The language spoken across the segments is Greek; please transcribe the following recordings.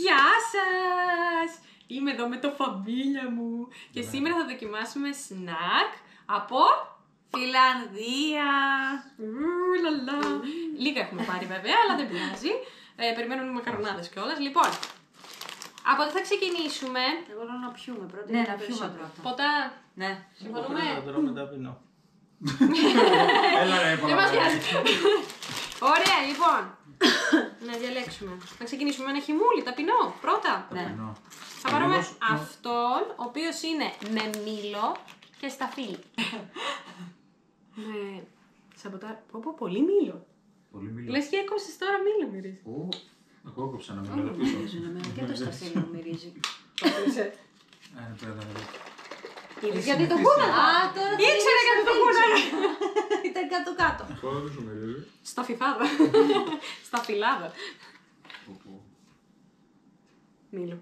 Γεια σας! Είμαι εδώ με το φαμίλια μου και σήμερα θα δοκιμάσουμε σνακ από Φιλανδία. Λαλά. Λίγα έχουμε πάρει βέβαια, αλλά δεν πειράζει. Περιμένουμε μακαρονάδες κιόλας. Λοιπόν, από τι θα ξεκινήσουμε? Εγώ θέλω να πιούμε πρώτα. Ναι, να πιούμε πρώτα. Ποτά. Ναι. Συμφωνούμε. Τώρα μετά πεινώ. Έλα ρε, Δεν μας πειράζει. Ωραία, λοιπόν. Να διαλέξουμε. Να ξεκινήσουμε με ένα χυμούλι, ταπεινό, πρώτα. Ναι. Θα πάρουμε αυτόν, ο οποίος είναι με μήλο και σταφύλι. Ναι. Πω, πολύ μήλο. Πολύ μήλο. Λες και έκοψες τώρα μήλο, μυρίζει. Εγώ έκοψα να Όλο μιλάω μου πίσω. μυρίζει εμένα και το σταφύλι μου μυρίζει. Είδες γιατί το κούναγα. Α, τώρα Ήξερε γιατί το κούναγα. ήταν κάτω-κάτω. Τώρα δεν σου μυρίζει. Στα φιφάδα. Στα φυλάδα. Μήλο.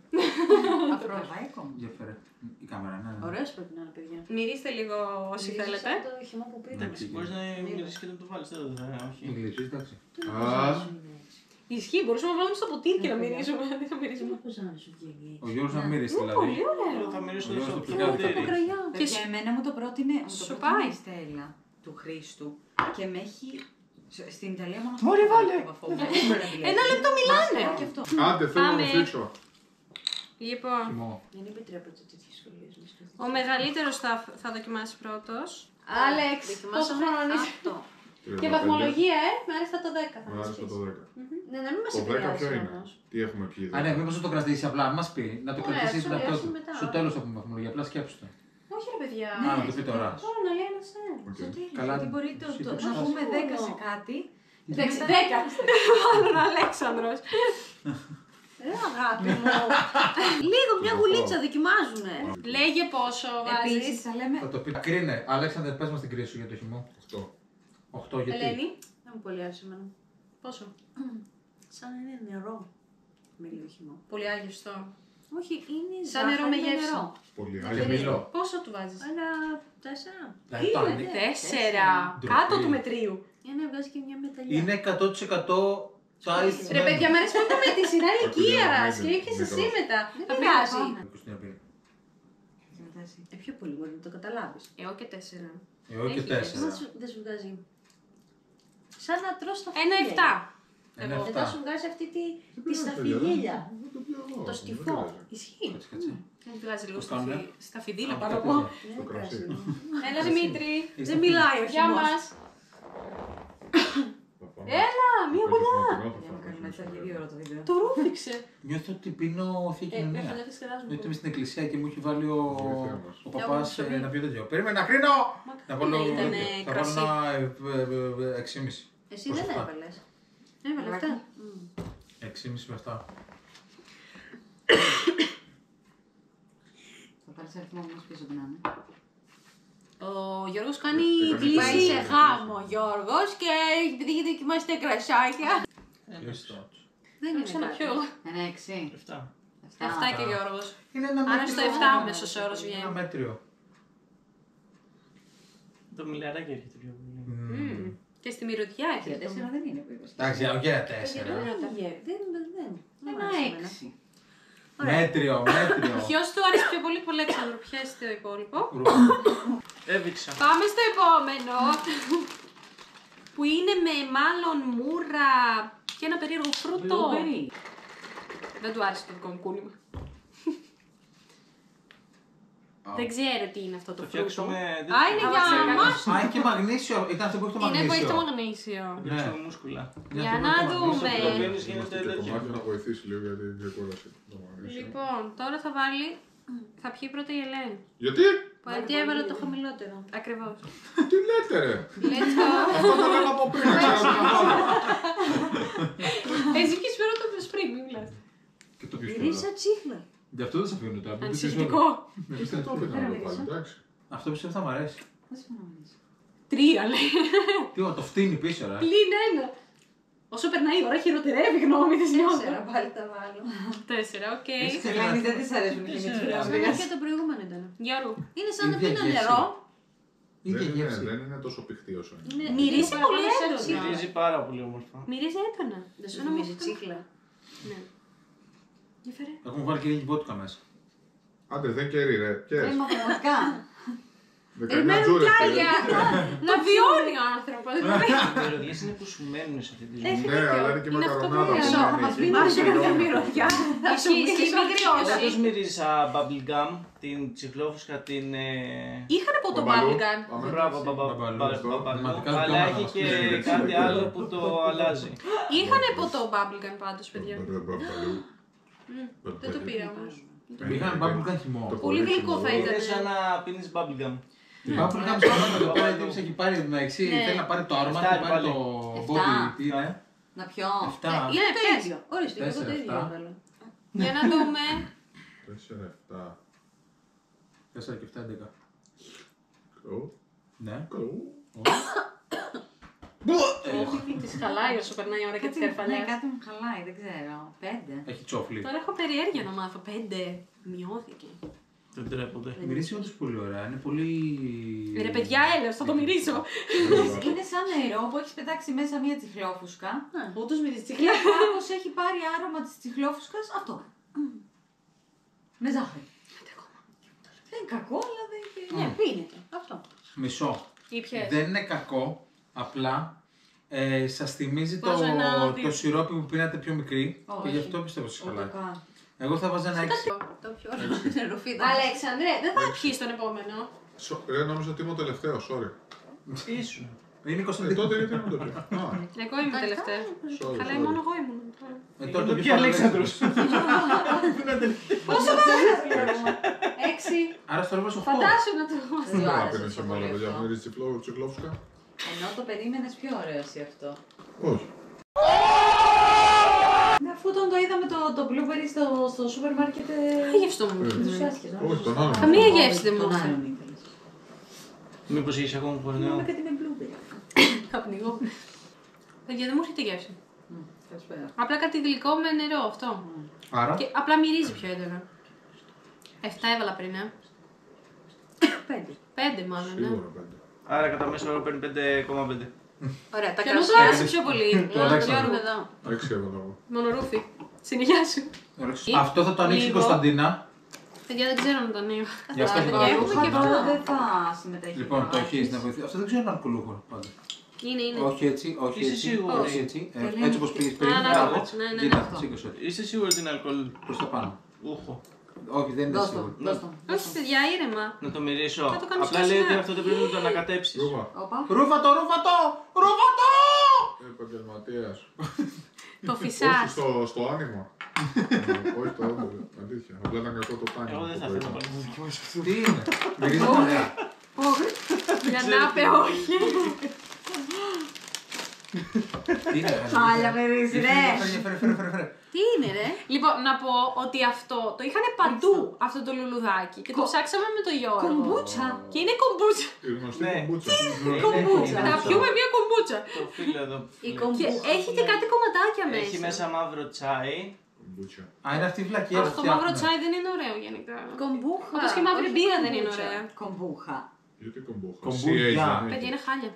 Αφροβαϊκό. Διαφέρε. Η κάμερα, ναι. Ωραίος πρέπει να είναι, παιδιά. Μυρίστε λίγο όσοι Μυρίζει θέλετε. σαν το χυμό που πήραμε. Εντάξει, μπορείς να μυρίσεις και να το βάλεις τώρα, όχι. Εγγλίτσις, εντάξει. Ισχύει, μπορούσαμε να βάλουμε στο ποτήρι και να μυρίζουμε. Δεν θα μυρίζουμε. Πώς να σου βγαίνει. Ο Γιώργος να μύρισε δηλαδή. Πολύ ωραίο. Θα μυρίσω Ο Γιώργος στο το πιο πιάνει. ποτήρι. Και Και εμένα μου το πρότεινε Σου πάει. η Στέλλα του Χρήστου και με έχει. Στην Ιταλία μόνο Μωρή, βάλε. Ένα λεπτό μιλάνε. Και αυτό. Άντε, θέλω να Πάμε. το φίξω. Λοιπόν, Χυμό. Δεν επιτρέπεται τέτοιες σχολείες. ο μεγαλύτερος θα δοκιμάσει πρώτος. Άλεξ, πόσο Δοκιμάσαμε χρόνο είσαι? αυτό. Και βαθμολογία, με άρεστα το 10 θα Μου μας άρεσε πεις. το 10. Ναι, να μην μας Το 10 επηρεάσει ποιο είναι? όμως. Τι έχουμε πιει? Α, ναι, μήπως θα το κρατήσει απλά, μας πει. Να το Ωραία, κρατήσει ας το λιώσουμε μετά. στο τέλος έχουμε βαθμολογία, απλά σκέψου το. Όχι ρε παιδιά. Α, να το πει τώρα. Τώρα να λέει ένας ένας. Οκ. Στο τέλος, Καλά, γιατί μπορεί εσύ το να ξέρεις. πούμε 10 σε κάτι. Εντάξει, 10. Μάλλον Αλέξανδρος. Αγάπη μου. Λίγο μια γουλίτσα δοκιμάζουνε. Λέγε πόσο Επίσης βάζεις. θα λέμε. Θα το πει. Κρίνε. Αλέξανδρε, πες μας την κρίση σου για το χυμό. 8. 8 γιατί. Ελένη, Δεν μου πολύ άρεσε εμένα. πόσο? Σαν να είναι νερό. Με λίγο χυμό. Πολύ άγευστο. Όχι, είναι Σαν νερό με γεύση. Πολύ Και άγιο. μήλο. Πόσο του βάζεις? Αλλά 4. Δηλαδή, το Είναι, είναι. 4. Ντροπή. Κάτω του μετρίου. Για να βγάζει και μια μεταλλιά. Είναι 100% size. Ρε παιδιά, μου αρέσει που είπαμε τη σειρά ηλικίας Ακούγεται και ήρθες εσύ μικρός. μετά. Δεν Θα πειράζει. πειράζει. Πιο πολύ μπορεί να το καταλάβεις. Εγώ και 4. Εγώ και Έχει 4. Δεν σου βγάζει. Σαν να τρως τα Ένα φύλλα. 7. Ένα Εγώ. Δεν θα 7. σου βγάζει αυτή τη Δεν πειράζει, σταφυλίλια. παιδιά, δεν το πιω εγώ, Το δεν στιφό. πειράζει. Ισχύει. Κάτσε, κάτσε. Δεν βγάζει λίγο Πώς κάνουμε? στα φιδίλα Α, πάνω κάτι από. τέτοιο. Στο κρασί. Έλα Δημήτρη. Δεν μιλάει ο Γεια χυμός. μας. Θα φάμε. Έλα, μία Θα γουλιά. φάμε, θα Για να φάμε, κάνουμε θα έτσι φάμε. λίγο το βίντεο. Το ρούφηξε. Νιώθω ότι πίνω θεία Έφαγε κοινωνία. τη σκεδάζουμε. Γιατί είμαι στην εκκλησία και μου έχει βάλει Βοήθεια μας. ο παπάς ψωμί. να πιω τέτοιο. Περίμενε να κρίνω! Να βάλω Ναι, ήτανε θα βάλω κρασί. ένα 6,5. Εσύ Προς δεν αυτά. έβαλες. Έβαλε αυτά. 6,5 με αυτά. Θα πάρεις αριθμό που μας πεις όπου να είναι. Ο Γιώργος κάνει Έκανε κλίση. Πάει σε γάμο ο Γιώργος και επειδή έχει δοκιμάσει τα κρασάκια. Δεν είναι Άκουσα να κάτι. πιω. Ένα 6. 7. 7 και ο Γιώργος. Είναι ένα Άρα μέτριο. στο 7 ο μέσος όρος Ένα βγαίνει. μέτριο. Το μιλαράκι έρχεται πιο πολύ. Και στη μυρωδιά Για έρχεται. 4 δεν είναι που είπες. Εντάξει, για 4. Ένα 6. Μέτριο, μέτριο. Ποιος του αρέσει πιο πολύ που Αλέξανδρο, πιες το υπόλοιπο. Έβηξα. Πάμε στο επόμενο. Που είναι με μάλλον μούρα και ένα περίεργο φρούτο. Blueberry. Δεν του άρεσε το δικό μου κούνημα. Δεν ξέρω τι είναι αυτό το Το φρούτο. φτιάξουμε. Α, είναι για μας. Α, έχει και μαγνήσιο. Ήταν αυτό που έχει το Είναι που έχει το μαγνήσιο. μαγνήσιο. Φτιάξουμε μούσκουλα. Για να δούμε. Το παίρνεις Είμαστε γίνεται και τέτοιο. κομμάτι να βοηθήσει λίγο γιατί διακόρασε το μαγνήσιο. Λοιπόν, τώρα θα βάλει. Θα πιει πρώτα η Ελένη. Γιατί? Γιατί έβαλε το χαμηλότερο. Ακριβώς. Τι λέτε ρε. Let's go. Αυτό το λέμε από πριν. ξέρω τι να βάλω. Εσύ πιεις πρώτα το πριν, μην μιλάς. Και το πιο Ρίσα τσίχλα. Γι' αυτό δεν σε αφήνω τώρα. Ανησυχητικό. Αυτό πήγα να το βάλω, εντάξει. Αυτό πιστεύω θα μ' αρέσει. Δεν συμφωνώ. 3 λέει. Τι, το φτύνει πίσω, ρε. Πλην 1. Όσο περνάει η ώρα χειροτερεύει η γνώμη της νιώθω. 4 πάλι τα βάλω. 4, οκ. Έχεις Ελένη δεν της αρέσουν οι χημίες Φιλανδίας. και το προηγούμενο ήταν. Γιώργο. Είναι σαν να Ίδια πίνω γεύση. νερό. Ίδια γεύση. Δεν είναι τόσο πηχτή όσο είναι. Είναι- Μυρίζει είναι πολύ σαν έντονα. τσίχλα. Μυρίζει πάρα πολύ όμορφα. Μυρίζει έντονα. Δεν σου νομίζει τσίχλα. Ναι. Έχουμε βάλει και λίγη βότκα μέσα. Άντε, δεν κερί ρε. Κέρι. Μα πραγματικά. 19 Περιμένουν τζούρες. πλάγια. Να βιώνει ο άνθρωπος. Οι μυρωδιές είναι που σου μένουν σε αυτή τη ζωή. Ναι, αλλά είναι και Είναι αυτό που μακαρονάδα. λέω. Θα μας μείνει σε κάποια μυρωδιά. Θα σου Ισχύει, πει ισχύει, αγριώσει. Πάντως μυρίζα bubblegum, την τσιχλόφουσκα, την... Είχαν από το Μπαμπαλού. Bubblegum. Πάμε. Μπράβο, Μπαμπαλού, μπαμπαλού, πραγματικά αλλά δικαιώματα έχει μας. και Ναι, κάτι ναι, άλλο ναι. που το αλλάζει. Είχαν από το Bubblegum πάντως, παιδιά. Μπαμπαλού. Δεν το πήρα όμως. Είχαμε bubblegum χυμό. Πολύ γλυκό θα ήταν. Είναι σαν να πίνεις bubblegum. Η bubblegum στο εδώ πέρα τύπος έχει πάρει την εξή. Ναι. Θέλει να πάρει το άρωμα, Εφτά έχει πάρει πάλι. το Εφτά. body. Τι είναι. Να πιω. 7. Είναι το πες. ίδιο. Ορίστε, και εγώ το 4, ίδιο 7. έβαλα. Για να δούμε. 4, 7. 4 και 7, 11. Ναι. Όχι, της χαλάει όσο περνάει η ώρα και της Ναι, καρφαλιάς. κάτι μου χαλάει, δεν ξέρω. 5. Έχει τσόφλι. Τώρα έχω περιέργεια να μάθω. 5. Μειώθηκε. Δεν τρέπονται. Μυρίζει όντως πολύ ωραία. Είναι πολύ. Ρε παιδιά, έλεος, θα το μυρίσω. Είναι σαν νερό που έχει πετάξει μέσα μία τσιχλόφουσκα. Όντως μυρίζει Και τσιχλά. κάπως έχει πάρει άρωμα της τσιχλόφουσκας αυτό. Με ζάχαρη. Δεν είναι κακό, αλλά δεν είναι. Ναι, πίνεται. Αυτό. Μισό. Ή ποιες. Δεν είναι κακό. Απλά σας θυμίζει Βάζω ένα δύο. το σιρόπι που πίνατε πιο μικρή. Όχι. Και γι' αυτό πιστεύω σας Ούτε χαλάει. καν. Εγώ θα βάζα ένα 6. Το πιο ωραίο είναι ρουφίδα. Αλέξανδρε, δεν θα πιείς τον επόμενο. Ρε, νόμιζα ότι είμαι ο τελευταίος, sorry. Ήσουν. Είναι 22. Τότε γιατί δεν το πει. Εγώ είμαι τελευταία. Sorry, Καλά, sorry. μόνο εγώ ήμουν. Τώρα Το πιο πιο Αλέξανδρος. Πόσο βάζω. 6. Άρα στο έβαζα 8. Φαντάσου να το Δεν Σου θα άρεσε πίνεις τόσο σε μάλλον, πολύ παιδιά, αυτό. μου μυρίζει τσιχλόφουσκα. Ενώ το περίμενες πιο ωραίο εσύ αυτό. Όχι. Ναι, αφού τον το είδαμε το blueberry στο σούπερ μάρκετ. Άγευστο μου. Ενθουσιάστηκες. Όχι, τον άλλο. Καμία γεύση δεν μου Τον ήρθε. άλλον ήθελες. Μήπως έχεις ακόμα Είπαμε πορνέο. κάτι με blueberry. Θα πνιγώ. Παιδιά, δεν μου έρχεται γεύση. Καλησπέρα. Απλά κάτι γλυκό με νερό αυτό. Άρα. Και απλά μυρίζει πιο έντονα. 7 έβαλα πριν, 5. 5 μάλλον, ναι. Σίγουρα πέντε. Άρα κατά μέσο όρο παίρνει 5,5. Ωραία, τα Και μου το κρασιά. άρεσε πιο πολύ. Το Να το Αλέξανδρο. πιάνουμε εδώ. 6 έβαλα εγώ. Μονορούφι. Συνεχιά σου. Αυτό θα το ανοίξει η Λίγο. Κωνσταντίνα. Παιδιά, δεν ξέρω να το ανοίγω. Γι' αυτό Παιδιά, θα το έχουμε και ανοίξω. αυτό. Δεν θα συμμετέχει. Λοιπόν, το ο έχει Άκης. να βοηθήσει. Αυτό δεν ξέρω αν είναι αλκοολούχο πάντα. Είναι, είναι. Όχι έτσι, όχι Είσαι έτσι. σίγουρος? Όχι έτσι. Πολύ Έτσι όπω πήγε πριν. Α, να Μπράβο. το έτσι, ναι, ναι, ναι. Κοίτα, αυτό. σήκωσε. Είστε σίγουροι ότι είναι αλκοόλ? Προς τα πάνω. Ούχο. Όχι, δεν είναι Δώσ' σίγουρο. το, δώσ' το. Όχι, παιδιά, ήρεμα. Να το μυρίσω. Θα το κάνεις Απλά στο λέει ότι σνακ. αυτό δεν πρέπει να το ανακατέψεις. Ρούβα. Όπα. Ρούφατο, ρούφατο! Ρούφατο! Επαγγελματίας. Το Όχι φυσάς. στο άνοιγμα. Όχι το άνοιγμα. Αλήθεια. Απλά ήταν κακό το άνοιγμα. Εγώ δεν θα που θέλω να το βάλω δικό σου αυτό. Τι είναι. Μυρίζει ωραία. Για να πει όχι. Τι είναι. Χάλια μυρίζει, ρε. Φέρε. Τι είναι, ρε. Λοιπόν, να πω ότι αυτό το είχαν παντού αυτό το λουλουδάκι και το ψάξαμε με το Γιώργο. Κομπούτσα. Και είναι κομπούτσα. Η γνωστή Ναι. κομπούτσα. Κομπούτσα. Να πιούμε μια κομπούτσα. Το φίλο εδώ. Η Και κομπούτσα. έχει και κάτι κομματάκια μέσα. Έχει μέσα μαύρο τσάι. Κομπούτσα. Α, είναι αυτή η βλακία που Αυτό το μαύρο φτιάχνουμε. τσάι δεν είναι ωραίο γενικά. Κομπούχα. Όπως και η μαύρη Όχι μπύρα δεν είναι κομπούτσα. ωραία. Κομπούχα. Γιατί κομπούχα. Κομπούτσα. CH δεν Παιδιά, έχει. είναι χάλια.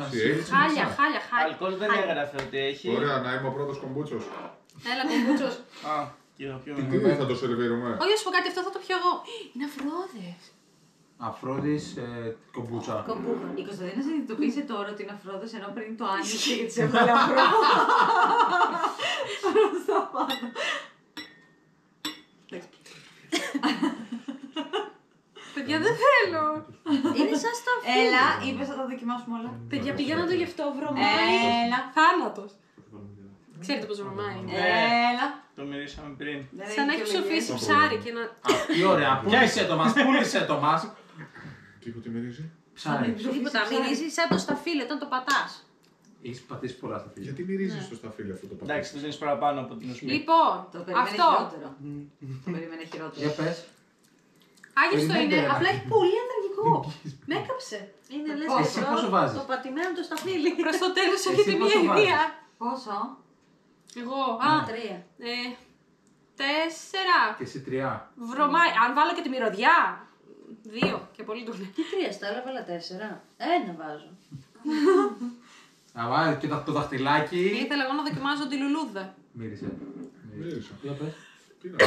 Α, CH. Χάλια, χάλια, χάλια. Αλκοόλ δεν έγραφε ότι έχει. Ωραία, να είμαι ο πρώτος κομπούτσος. Έλα, κομπούτσος. Α, και θα πιούμε. Τι θα το σερβίρουμε. Όχι, να σου πω κάτι, αυτό θα το πιω εγώ. Είναι αφρόδες. Αφρόδης κομπούτσα. Κομπούχα. Η Κωνσταντίνα συνειδητοποίησε τώρα ότι είναι αφρόδες ενώ πριν το άνοιξε και της έβαλε αφρό. Στα πάντα. Παιδιά, δεν θέλω. Είναι σαν σταφύλι. Έλα, είπες θα τα δοκιμάσουμε όλα. Παιδιά, πήγα να το γευτώ, βρωμάει. Έλα. Θάνατος. Ξέρετε πώς βρωμάει. Έλα. Το μυρίσαμε πριν. Σαν να έχει ψοφήσει ψάρι και να... Τι ωραία, πούλησε το μας, πούλησε το μας. Τι μυρίζει. Ψάρι. Τίποτα, μυρίζει σαν το σταφύλι όταν το πατάς. Έχεις πατήσει πολλά στα φίλια. Γιατί μυρίζει στο σταφύλι αυτό το Εντάξει, πατάκι. το δίνεις παραπάνω από την οσμή. Λοιπόν, Το περίμενε αυτό. χειρότερο. Το περίμενε Για χειρότερο. πες. Άγιστο Περιμένετε, είναι, ρε. απλά έχει πολύ αντραγικό. Με έκαψε. Είναι λες Εσύ πόσο βάζεις? το πατημένο το σταφύλι. Προς το τέλος έχετε πόσο μία βάζεις? ιδέα. Πόσο? Εγώ, 3. 4. Και εσύ 3. Βρωμάει. Αν βάλω και τη μυρωδιά, 2 και πολύ του είναι. Τι 3 στα άλλα, βάλα 4. Ένα βάζω. Να βάλει και το δαχτυλάκι. Ήθελα εγώ να δοκιμάζω τη λουλούδα. Μύρισε. Μύρισα. Για πες. Τι να πω.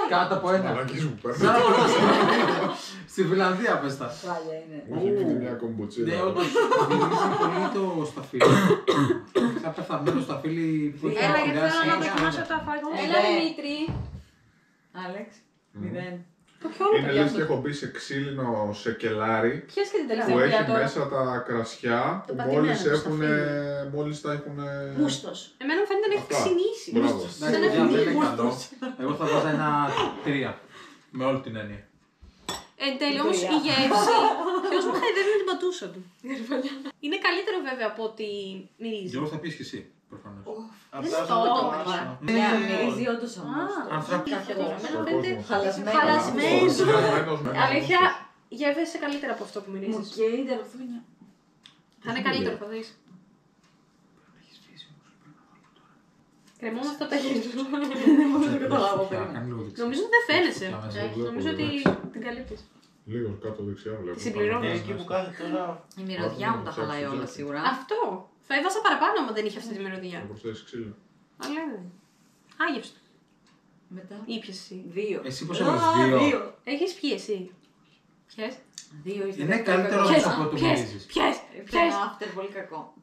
Κάτω από ένα. Μαλακίες μου παίρνει. Στη Φιλανδία πες τα. Πάλια είναι. Μου έχει πίνει μια κομπουτσίνα. Ναι, όντως μυρίζει πολύ το σταφύλι. Σαν πεθαμένο σταφύλι που έχει Έλα, γιατί αφιλιάσει θέλω να 20 δοκιμάσω χρόνια. τα φαγητά. Ναι. Έλα, Δημήτρη. Άλεξ, 0. Το πιο όλο Είναι παιδιά λες και αυτό. έχω μπει σε ξύλινο σεκελάρι Πιες και την τελευταία που δουλειά έχει τώρα. μέσα τα κρασιά Το που πατημένο μόλις τα έχουν. Μούστος. Εμένα μου φαίνεται να έχει Αυτά. ξυνήσει. Μπράβο. Εντάξει, παιδιά, δεν είναι καλό. Εγώ θα βάζα ένα 3. Με όλη την έννοια. Εν τέλει όμως η γεύση. Ποιος μου χαϊδεύει με την πατούσα του. Είναι καλύτερο βέβαια από ότι μυρίζει. Γιώργο θα πεις και εσύ, προφανώς. Απλά το θα το είπα. δοκιμάσω. Ναι, μυρίζει όντως ο μούστος. Ανθρώπινο. Εμένα Στον φαίνεται κόσμο. Χαλασμένο. χαλασμένο. Χαλασμένος με ένα Αλήθεια, μουσο. γεύεσαι καλύτερα από αυτό που Μου μυρίζεις. καίει τα ρουθούνια. Θα είναι καλύτερο, θα δεις. Κρεμόμαστε από τα χέρια σου. Δεν μπορώ να το καταλάβω. Κάνει λίγο δεξιά. Νομίζω ότι δεν φαίνεσαι. Φωτιά μέσα. βλέπω, Νομίζω ότι εντάξει. την καλύπτεις. Λίγο κάτω δεξιά βλέπω. Τη συμπληρώνω. Εκεί που κάθε τώρα. Η μυρωδιά μου τα χαλάει όλα σίγουρα. Αυτό. Θα έβασα παραπάνω άμα δεν είχε αυτή τη μυρωδιά. Να προσθέσεις ξύλο. Αλλά ναι. Άγεψε το. Μετά. Ήπιες εσύ. 2. Εσύ πώς έβαλες 2. Έχεις πιει εσύ. Ποιες. 2 Είναι καλύτερο Ποιες. από το Ποιες. μυρίζεις. Ποιες. Ποια Ποιες. after πολύ κακό.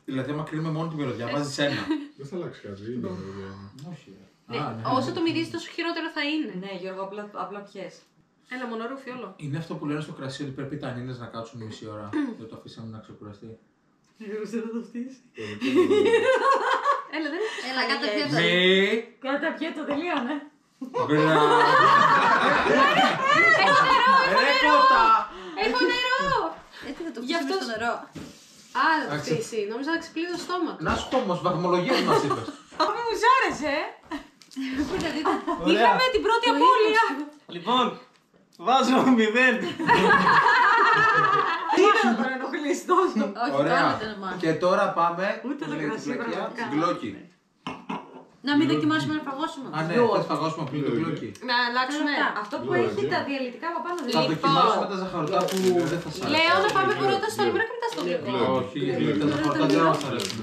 Δηλαδή, άμα κρίνουμε μόνο τη μυρωδιά, βάζεις ένα. Δεν θα αλλάξει κάτι. Είναι βέβαια. Όχι. Ναι, Α, ναι. όσο το μυρίζει τόσο χειρότερο θα είναι. Ναι, Γιώργο, απλά πιες. Έλα μονορούφι όλο. Είναι αυτό που λένε στο κρασί ότι πρέπει οι τανίνες να κάτσουν μισή ώρα. Δεν το αφήσαμε να ξεκουραστεί. Γιώργο, δεν θα το φτύσει. Έλα δεν Έλα, κάτω πια το. Μη. Κάτα πια το τελείωνε. Μπράβο. Ρε κότα. Έχω νερό! Έτσι θα το Γι' φτύσουμε αυτό- στο νερό. Α, δεν το φτύσει. Νόμιζα να ξεπλύνει το στόμα του. Να σου πω όμως, βαθμολογίες μας είπες. Μη μου σ' άρεσε, Πού να δείτε. Ωραία. Είχαμε την πρώτη απώλεια. Λοιπόν, βάζω 0. Τι να τον ενοχλήσει τόσο. Όχι, το Ωραία. άλλο το όνομά. Και τώρα πάμε. Ούτε πώς το λέγεται κρασί, η πλακιά? πραγματικά. Γκλόκι. Να μην δοκιμάσουμε να φαγώσουμε. Α, ναι, θες φαγώσουμε πριν το γκλόκι. Να αλλάξουμε. Αυτό που έχει τα διαλυτικά από πάνω δεν Θα είναι. δοκιμάσουμε τα ζαχαρωτά που δεν θα σας αρέσουν. Λέω να πάμε πρώτα στο λιμπρό και μετά στο γλυκό. Όχι, γιατί τα ζαχαρωτά δεν μας αρέσουν.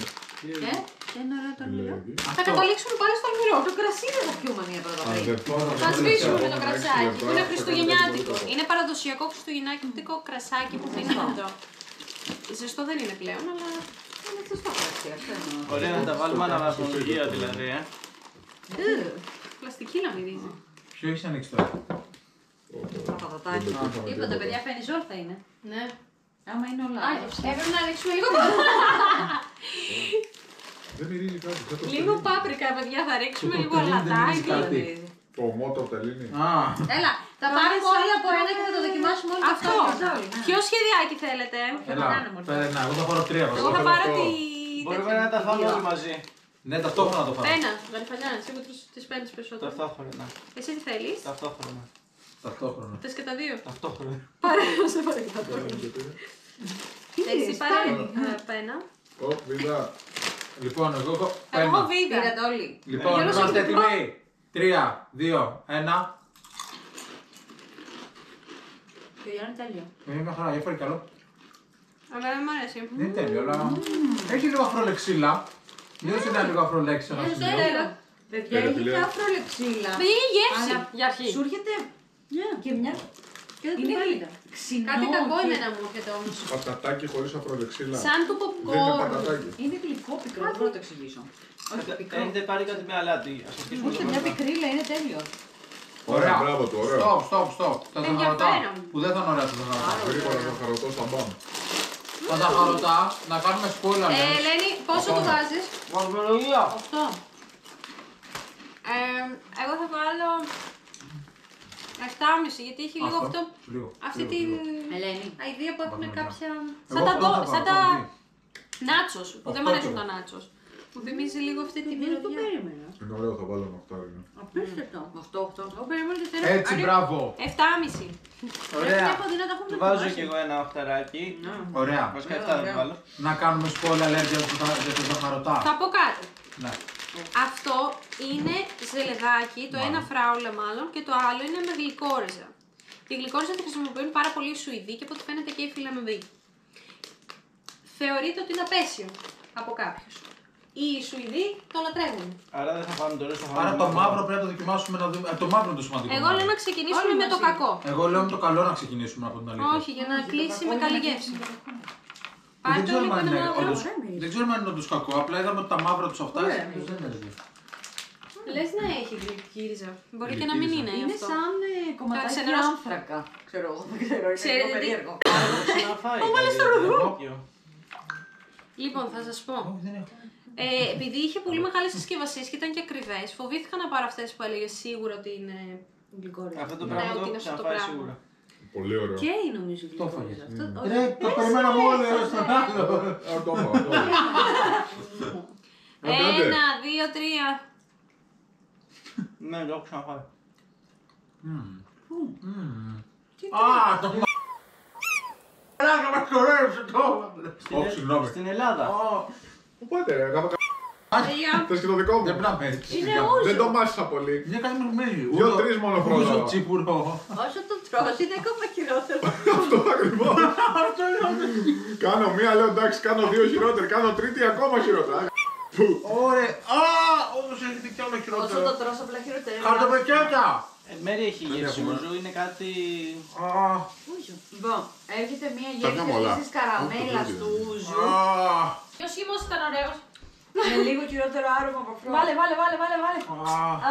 Είναι ωραίο το νερό. Θα καταλήξουμε πάλι στο λιμπρό. Το κρασί δεν θα πιούμε μία πρώτα πρωί. Θα σβήσουμε με το κρασάκι που είναι χριστουγεννιάτικο. Είναι παραδοσιακό χριστουγεννιάτικο κρασάκι που πίνουμε εδώ. Ζεστό δεν είναι πλέον, αλλά. Είναι σωστό κρασί, αυτό εννοώ. Ωραία, να τα βάλουμε αναβαθμολογία δηλαδή. Πλαστική να μυρίζει. Ποιο έχεις ανοίξει τώρα? Τα πατατάκια. Τίποτα, παιδιά, φενιζόλ θα είναι. Ναι. Άμα είναι όλα. Έπρεπε να ρίξουμε λίγο. Δεν μυρίζει κάτι. δεν το Λίγο στέλνει. πάπρικα, παιδιά, θα ρίξουμε Το λίγο κοκτέιλ δεν μυρίζει αλατάκι. κάτι. Το μότο από τα Ελλήνη. Α, Έλα, θα πάρουμε όλοι από ένα και θα το δοκιμάσουμε όλοι Αυτό. μαζί. Ποιο σχεδιάκι θέλετε. έλα, παίρνα, εγώ θα πάρω 3 Εγώ βασικά. θα πάρω αυτό. τη. Μπορούμε να τα φάμε όλοι μαζί. Ναι, ταυτόχρονα το φάω. Ένα, γαριφαλιά, εσύ που τις παίρνεις περισσότερο. Ταυτόχρονα. Εσύ τι θέλεις. Ταυτόχρονα. Ταυτόχρονα. Θες και τα δύο. Ταυτόχρονα. Πάρε, σε πάρε και τα δύο. Εσύ πάρε ένα. Ω, βίδα. Λοιπόν, εγώ έχω Εγώ ένα. βίδα. Πήρατε όλοι. Λοιπόν, Γιώργος, είμαστε έχει έτοιμοι. 3, 2, 1. Το Γιάννη τέλειο. Είναι μια χαρά, έφερε καλό. Εμένα μου αρέσει. Δεν είναι τέλειο, αλλά έχει λίγο αφρολεξίλα. Μήπως είναι λίγο αφρολέξη σε ένα Είναι σημείο. τέλειο. Παιδιά, Ρε, έχει φίλε. και αφρολεξίλα. Δεν είναι γεύση Αλλά για αρχή. Σου έρχεται και μια. Και δεν Είναι την πάλιτα. ξινό. Κάτι κακό και- εμένα μου έρχεται όμως. Πατατάκι χωρίς αφρολεξίλα. Σαν του Δεν είναι popcorn. πατατάκι. Είναι γλυκό πικρό, δεν μπορώ να το εξηγήσω. Όχι πικρό. Έχετε πάρει κάτι με αλάτι. Ας αρχίσουμε Όχι, το μια πρώτο. πικρίλα είναι τέλειο. Ωραία, μπράβο του, ωραίο. Stop. Τα ζαχαρωτά. Ενδιαφέρον. Που δεν θα είναι ωραία τα ζαχαρωτά. Γρήγορα το χαρωτό στα μπαμ. Τα ζαχαρωτά, να κάνουμε spoiler. Ελένη, πόσο το βάζεις. Βαθμολογία. 8. Εγώ θα βάλω 7,5 γιατί έχει λίγο αυτό. Λίγο. Αυτή την Ελένη. αηδία που έχουν Βαθμολογία. κάποια. Εγώ Σαν τα, πρώτα θα σαν πάω, τα πολύ. νάτσος που δεν μου Αυτό αρέσουν και τα εγώ. νάτσος. Μου θυμίζει λίγο αυτή τη Δεν το μυρωδιά. περίμενα. Είναι ωραίο, θα βάλω ένα οχτάρι. Απίστευτο. 8-8. Εγώ περίμενα ότι θέλω. Έτσι, μπράβο. 7,5. Ωραία. Έχω δει να τα έχουμε Του βάζω δοκιμάσει. κι εγώ ένα οχταράκι. Ωραία. Βασικά 7 θα το βάλω. Να κάνουμε spoiler alert για το ζαχαρωτά. Θα πω κάτι. Ναι. Αυτό είναι ζελεδάκι, το ένα φράουλα μάλλον και το άλλο είναι με γλυκόριζα. Τη γλυκόριζα τη χρησιμοποιούν πάρα πολύ οι Σουηδοί και από ό,τι φαίνεται και οι Φιλανδοί. Θεωρείται ότι είναι απέσιο από κάποιους. οι Σουηδοί το λατρεύουν. Άρα δεν θα πάμε τώρα στο Άρα το μαύρο πρέπει να το δοκιμάσουμε να δούμε. Το μαύρο είναι το σημαντικό. Εγώ λέω να ξεκινήσουμε με το κακό. Εγώ λέω με το καλό να ξεκινήσουμε από την αλήθεια. Όχι, για να κλείσει με καλή γεύση. Δεν Πάρτε ξέρουμε λίγο αν ένα είναι μαύρο. όντως- δεν ξέρουμε αν είναι όντως κακό. Απλά είδαμε ότι τα μαύρα του αυτά. Δεν έζησε. Λες να έχει γλυκύριζα. Μπορεί και να μην είναι Είναι αυτό. σαν κομματάκι ξενερώσει. άνθρακα. Ξέρω εγώ, δεν ξέρω. Είναι Ξέρετε λίγο τι- περίεργο. βάλε στο ροδό. ροδό. Λοιπόν, θα σας πω. Όχι, δεν έχω. Επειδή είχε πολύ μεγάλες συσκευασίες και ήταν και ακριβές, φοβήθηκα να πάρω αυτές που έλεγε σίγουρα ότι είναι γλυκόριζα. Αυτό το Ναι, πράγμα ότι το είναι έχω αυτό το ξαναφάει πράγμα. σίγουρα. Πολύ ωραίο. Και νομίζω Το έφαγες. γλυκόριζα. Ρε, το περιμέναμε όλοι στον άλλο. Α, το έφαγα, το έφαγα. Άντε, άντε. 1, 2, 3. Ναι, το έχω ξαναφάει. Α, το μ*****. Μας κορέωσε το. Όχι, συγγνώμη. Στην Ελλάδα. Οπότε, ρε, γάμα Παιδιά, θες και το δικό μου. Δεν πρέπει να έτσι. είναι Δεν το ούζο. μάσησα πολύ. Μια καλή μουρμένη. 2-3 μόνο Ούζο πρώτα. τσίπουρο. Όσο το τρως είναι ακόμα χειρότερο. Αυτό ακριβώς. Κάνω μία, λέω εντάξει, κάνω δύο χειρότερη. Κάνω τρίτη ακόμα χειρότερα. Ωραία. Α, όντως έχετε κι άλλο Όσο το χειρότερο. τρως απλά χειρότερο. Χαρτοπεκέτα. Εν μέρει έχει Δεν γεύση έχουμε. ούζου, είναι κάτι... Α, Λοιπόν, έρχεται μία Κάναμε γεύση όλα. της καραμέλας Όχι, το του παιδί. ούζου. α. Ποιος χυμός ήταν ωραίος. Με λίγο χειρότερο άρωμα από αυτό. Βάλε.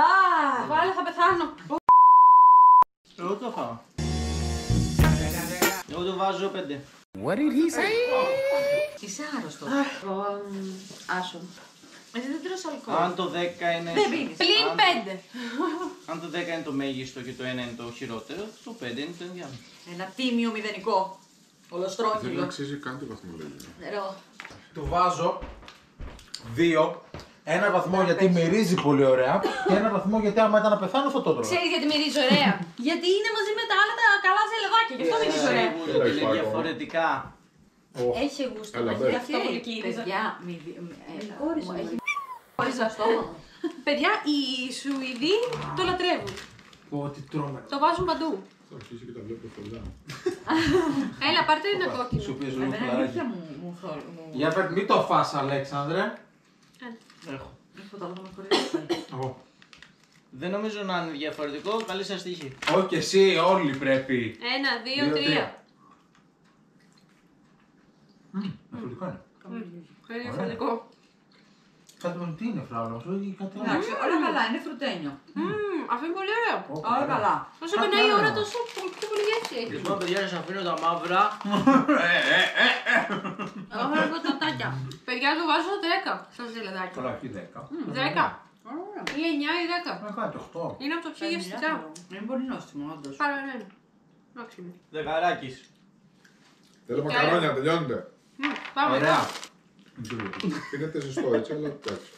Α. Βάλε, θα πεθάνω. Εγώ το φάω. Εγώ το βάζω 5. Είσαι άρρωστος. Εγώ άσο. Εσύ δεν τρως αλκοόλ. Αν το 10 είναι... Δεν πίνεις. Πλην 5. Αν το 10 είναι το μέγιστο και το 1 είναι το χειρότερο, το 5 είναι το ενδιάμεσο. Ένα τίμιο μηδενικό. Δεν Ολοστρόγγυλο. αξίζει καν τη βαθμολογία. Νερό. Του βάζω 2. Ένα βαθμό γιατί μυρίζει πολύ ωραία και ένα βαθμό γιατί άμα ήταν να πεθάνω θα το τρώω. Ξέρεις γιατί μυρίζει ωραία. Γιατί είναι μαζί με τα άλλα τα καλά ζελεδάκια. Γι' αυτό μυρίζει ωραία. Σίγουρο ότι είναι Έχει διαφορετικά. Έχει γούστο. Έλα, Έχει μπες. αυτό που γλυκύριζα. Παιδιά, Γλυκόριζα, έχει χωρίς στο στόμα. Παιδιά, οι Σουηδοί το λατρεύουν. Πω, τι τρώμε. Το βάζουν παντού. Θα αρχίσει και τα βλέπω πολλά. Έλα, πάρτε ένα Σου κόκκινο. πιέζει λίγο Εμένα φλαράκι. αλήθεια μου θόλει. Για πες, μην το φας Αλέξανδρε. Έχω. Έχω το άλλο να με χωρίσει. Εγώ. Δεν νομίζω να είναι διαφορετικό, καλή σας τύχη. Όχι και εσύ, όλοι πρέπει. 1, 2, 3. Διαφορετικό είναι. Είναι διαφορετικό. Κάτι με τι είναι φράουλα σου ή κάτι άλλο. Εντάξει, όλα καλά, είναι φρουτένιο. Αυτό είναι πολύ ωραίο. Όλα καλά. Όσο περνάει η ώρα, τόσο πιο πολύ γεύση έχει. Λοιπόν, παιδιά, σας αφήνω τα μαύρα. Εγώ θα πω τα τάκια. Παιδιά, του βάζω 10 στα ζελεδάκια. Τώρα έχει 10. 10. Ή 9 ή 10. Να κάνει 8. Είναι από τα πιο γευστικά. Είναι πολύ νόστιμο, όντως. Πάρα ναι. Εντάξει. Δεκαράκης. Θέλω μακαρόνια, τελειώνετε. Πάμε. Ωραία. Πίνετε ζεστό έτσι, αλλά εντάξει.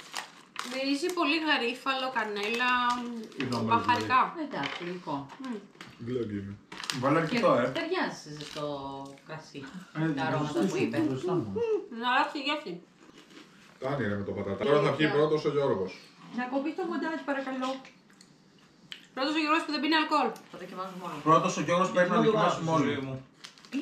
Μυρίζει πολύ γαρίφαλο, κανέλα, Συγγνώμη, μπαχαρικά. Εντάξει, λοιπόν. Γκλέγγι είναι. Βάλε αρκετό, Ταιριάζει σε ζεστό κρασί. Τα Τα αρώματα που είπε. Να αλλάξει η γεύση. Φτάνει ρε με το πατατά. Τώρα θα βγει πρώτος ο Γιώργος. Να κοπεί το μοντάκι, παρακαλώ. Πρώτος ο Γιώργος που δεν πίνει αλκοόλ. Θα δοκιμάζουμε μόνο. Πρώτος ο Γιώργος πρέπει να δοκιμάσουμε όλοι.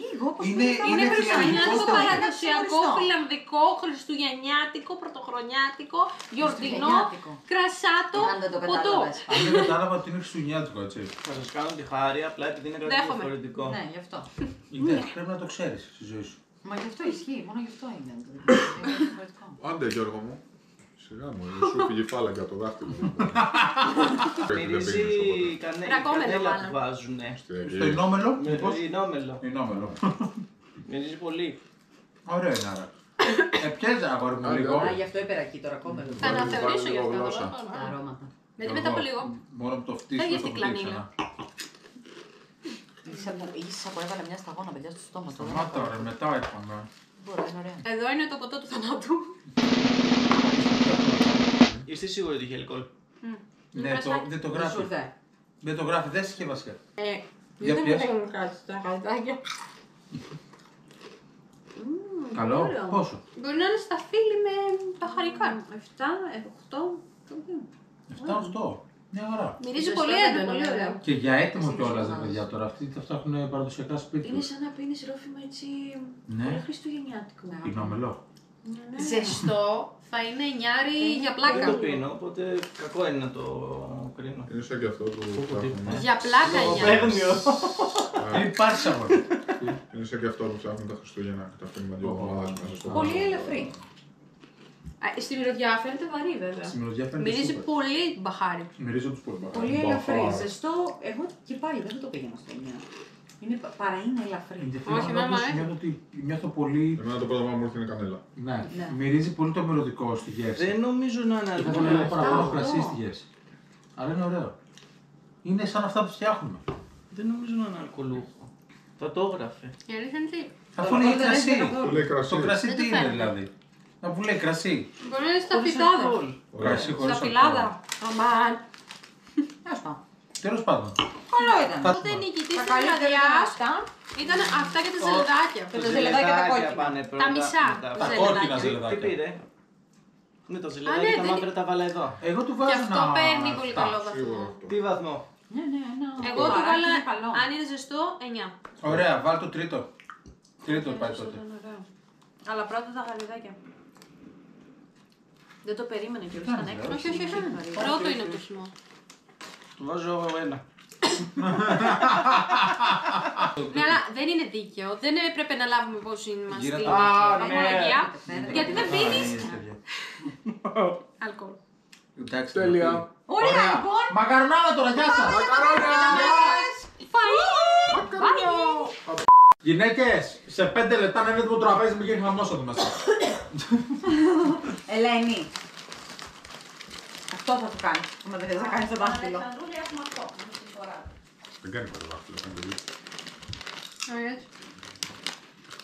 Λίγο, όπως Είναι Χριστουγεννιάτικο, φιλανδικό παραδοσιακό, φιλανδικό, χριστουγεννιάτικο, πρωτοχρονιάτικο, γιορτινό, Χριστουγεννιάτικο. κρασάτο, Αν δεν το ποτό. κατάλαβες. Αν δεν κατάλαβα ότι είναι χριστουγεννιάτικο, έτσι. Θα σας κάνω τη χάρη, απλά επειδή είναι κάτι Δέχομαι. διαφορετικό. Ναι, γι' αυτό. Είναι, πρέπει να το ξέρεις στη ζωή σου. Μα γι' αυτό ισχύει, μόνο γι' αυτό είναι. Είναι διαφορετικό. Άντε Γιώργο μου. Σιγά μου, σου φύγει φάλαγγα από το δάχτυλο. Μυρίζει Ρακόμελο, κανέλα μάλλον. που βάζουνε. Στο Ινόμελο, μήπως. Ινόμελο. Ινόμελο. Μυρίζει πολύ. Ωραίο είναι άρα. Πιέζα αγόρι μου λίγο. Α, γι' αυτό υπερακεί τώρα κόμμα. Θα αναθεωρήσω γι' αυτό. γλώσσα. Τα αρώματα. Γιατί μετά από λίγο. Μόνο που το Θα φτύσουμε γίνει το κλανίλα. φτύξανα. Ίσα που έβαλε μια σταγόνα, παιδιά, στο στόμα του. Σταμάτα ρε, μετά είπαμε. Μπορεί, είναι ωραία. Εδώ είναι το ποτό του θανάτου. Είστε σίγουροι ότι είχε αλκοόλ. Ναι, δεν το Δεν σου γράφει. ήρθε. Δεν το γράφει, δεν συσκευασιά. Δεν μου πιες. έχουν κάτι τα χαρτάκια. Καλό, πόσο. Μπορεί να είναι στα φίλη με μπαχαρικά. 7, 8. 7-8. Μια χαρά. Μυρίζει Ζεστό πολύ δεν έντονο, είναι πολύ ωραίο. ωραίο. Και για έτοιμο κιόλας ρε παιδιά τώρα. Αυτοί τα φτιάχνουν παραδοσιακά σπίτι Είναι τους. σαν να πίνεις ρόφημα έτσι. Ναι. Πολύ χριστουγεννιάτικο. Ινόμελο. Ζεστό, Θα είναι 9 για Δεν πλάκα. το πίνω, οπότε κακό είναι να το κρίνω. Είναι σαν και αυτό που ψάχνουμε. Για πλάκα 9. Παίρνιο. Δεν υπάρχει σαβόν. Είναι σαν και αυτό που ψάχνουμε τα Χριστούγεννα. Τα αφήνουμε 2 εβδομάδες μέσα στο Πολύ ελαφρύ. Στη μυρωδιά φαίνεται βαρύ βέβαια. Στη μυρωδιά φαίνεται Μυρίζει σούπερ. πολύ μπαχάρι. Μυρίζω τους πολύ. Πολύ ελαφρύ. Ζεστό. Εγώ και πάλι δεν θα το πήγαινα στο 9. Παρά είναι ελαφρύ. Όχι, εμένα μου αρέσει. Νιώθω πολύ. Εμένα το πρώτο που μου ήρθε είναι κανέλα. Ναι, Ναι. μυρίζει πολύ το μυρωδικό στη γεύση. Δεν νομίζω να είναι Και θα το λέω παραπάνω αυτό. κρασί στη γεύση. Αλλά είναι ωραίο. Είναι σαν αυτά που φτιάχνουμε. Δεν νομίζω να είναι αλκοολούχο. Θα το έγραφε. Η αλήθεια είναι τι. Αφού λέει δεν κρασί. έχει καθόλου. Που λέει κρασί. Το κρασί Δεν τι το είναι φαίνεται. δηλαδή. Αφού λέει κρασί. Μπορεί να είναι στα Χωρίς φυτάδα. αλκοόλ. Κρασί χωρίς Στα φυλάδα. Αμάν. Τέλος πάντων. Τέλος πάντων. Καλό ήταν. Οπότε η νικητής Τα της καλύτερα ήταν βραδιάς αυτά. ήταν αυτά και τα ζελεδάκια. Τα ζελεδάκια τα κόκκινα. πάνε πρώτα. Τα μισά. μετά. Τα Ζελεδάκια. κόκκινα Τι ζελεδάκια. πήρε. Ναι, το ναι, ζελεδάκι τα δεν μαύρα τα βάλα εδώ. Εγώ του Και βάζω αυτό ένα παίρνει πολύ 7. καλό Σίγουρα βαθμό. αυτό. Τι βαθμό. Ναι, ναι, ένα. Εγώ του παράκι βάλα, είναι καλό. αν είναι ζεστό, 9. Ωραία, βάλ το τρίτο. Τρίτο πάει τότε. Αλλά πρώτα τα γαριδάκια. Δεν το περίμενα και όχι κάνεις, ήταν ρε, έκπληξη. όχι, όχι, όχι. Πρώτο είναι το χυμό. Του βάζω ένα. Ναι, αλλά δεν είναι δίκαιο. Δεν έπρεπε να λάβουμε υπόψη μας Γύρω την τα- Α, ναι. βαθμολογία. Ναι. Γιατί δεν πίνεις παιδιά. αλκοόλ. Εντάξει. Τέλεια. Ωραία, λοιπόν. Μακαρονάδα τώρα, γεια σας. Φαΐ! Γυναίκες, σε 5 λεπτά να είναι έτοιμο το τραπέζι, μην γίνει χαμός εδώ μέσα. Ελένη. Αυτό θα του κάνει. Μα δεν θες να κάνεις το δάχτυλο. Δεν κάνει πάρα δάχτυλο. κάνει το δίκιο.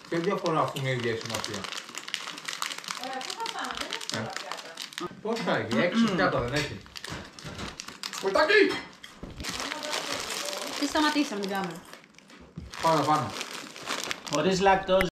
Ποια διαφορά έχουν η ίδια η σημασία. Πώς θα έχει, 6 πιάτα δεν έχει. Κολτάκι! Τι σταματήσαμε την κάμερα. Πάμε πάνω. Χωρίς λακτόζη.